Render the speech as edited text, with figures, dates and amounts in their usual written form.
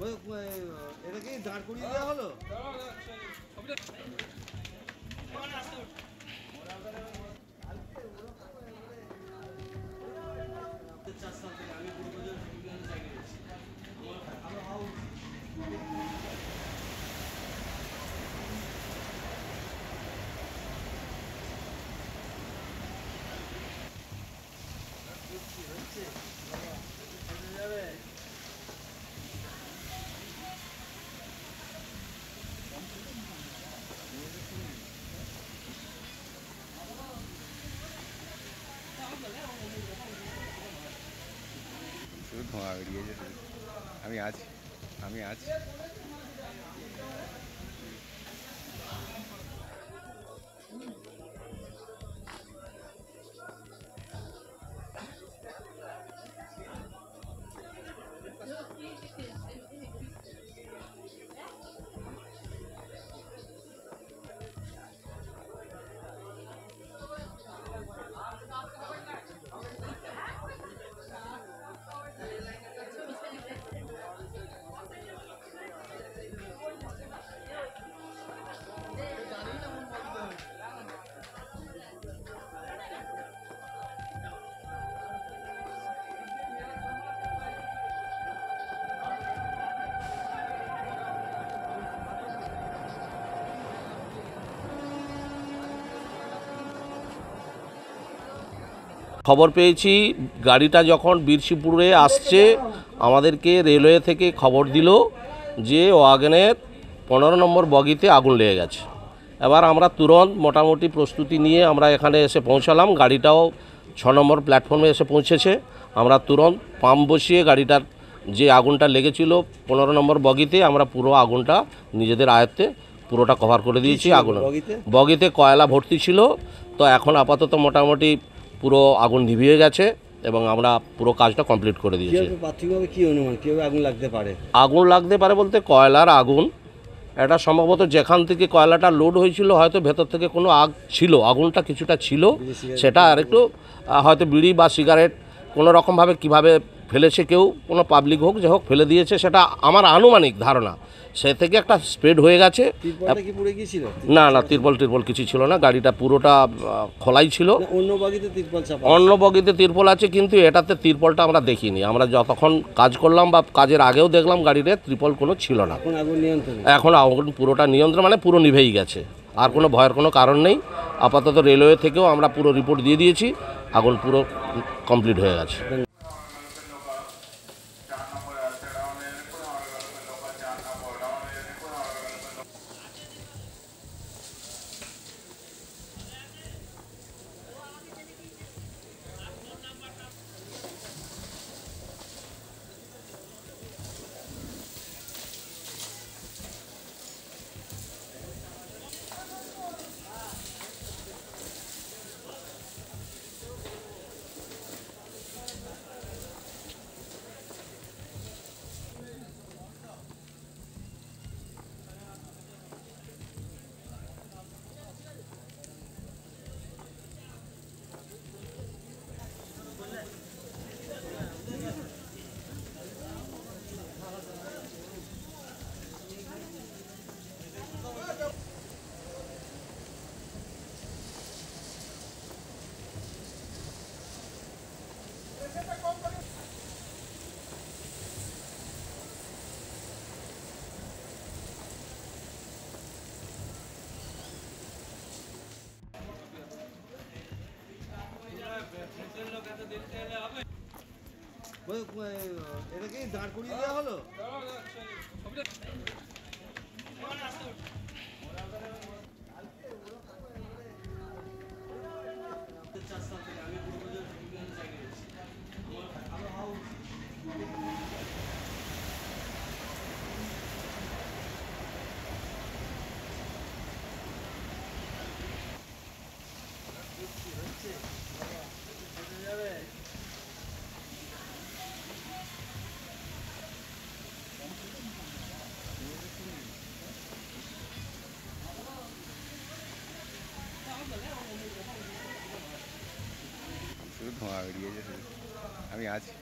এটা কি দাঁড় করিয়ে দেওয়া হলো? শুধু ধোঁয়া বেরিয়েছে শুধু। আমি আছি। খবর পেয়েছি গাড়িটা যখন বীরসিংপুরে আসছে আমাদেরকে রেলওয়ে থেকে খবর দিল যে ওয়াগনের 15 নম্বর বগিতে আগুন লেগে গেছে। এবার আমরা তুরন্ত মোটামুটি প্রস্তুতি নিয়ে আমরা এখানে এসে পৌঁছালাম। গাড়িটাও 6 নম্বর প্ল্যাটফর্মে এসে পৌঁছেছে। আমরা তুরন্ত পাম্প বসিয়ে গাড়িটার যে আগুনটা লেগেছিল 15 নম্বর বগিতে আমরা পুরো আগুনটা নিজেদের আয়ত্তে পুরোটা কভার করে দিয়েছি। আগুন বগিতে কয়লা ভর্তি ছিল, তো এখন আপাতত মোটামুটি পুরো আগুন নিভিয়ে গেছে এবং আমরা পুরো কাজটা কমপ্লিট করে দিয়েছি। প্রাথমিকভাবে কি অনুমান কীভাবে আগুন লাগতে পারে? আগুন লাগতে পারে বলতে কয়লার আগুন, এটা সম্ভবত যেখান থেকে কয়লাটা লোড হয়েছিল হয়তো ভেতর থেকে কোনো আগ ছিল, আগুনটা কিছুটা ছিল, সেটা আর একটু হয়তো বিড়ি বা সিগারেট কোনো রকমভাবে কীভাবে ফেলেছে কেউ, কোনো পাবলিক হোক যে হোক ফেলে দিয়েছে, সেটা আমার আনুমানিক ধারণা। সে থেকে একটা স্প্রেড হয়ে গেছে। না তিরপল কিছু ছিল না, গাড়িটা পুরোটা খোলাই ছিল। অন্য বগিতে তিরপল আছে, কিন্তু এটাতে তিরপলটা আমরা দেখিনি। আমরা যতক্ষণ কাজ করলাম বা কাজের আগেও দেখলাম গাড়িতে তিরপল কোনো ছিল না। এখন আগুন পুরোটা নিয়ন্ত্রণ, মানে পুরো নিভেই গেছে। আর কোনো ভয়ের কোনো কারণ নেই। আপাতত রেলওয়ে থেকেও আমরা পুরো রিপোর্ট দিয়ে দিয়েছি, আগুন পুরো কমপ্লিট হয়ে গেছে। এটা কি দাঁড় করিয়ে দেওয়া হলো? শুধু ধোঁয়া বেরিয়েছে শুধু। আমি আছি।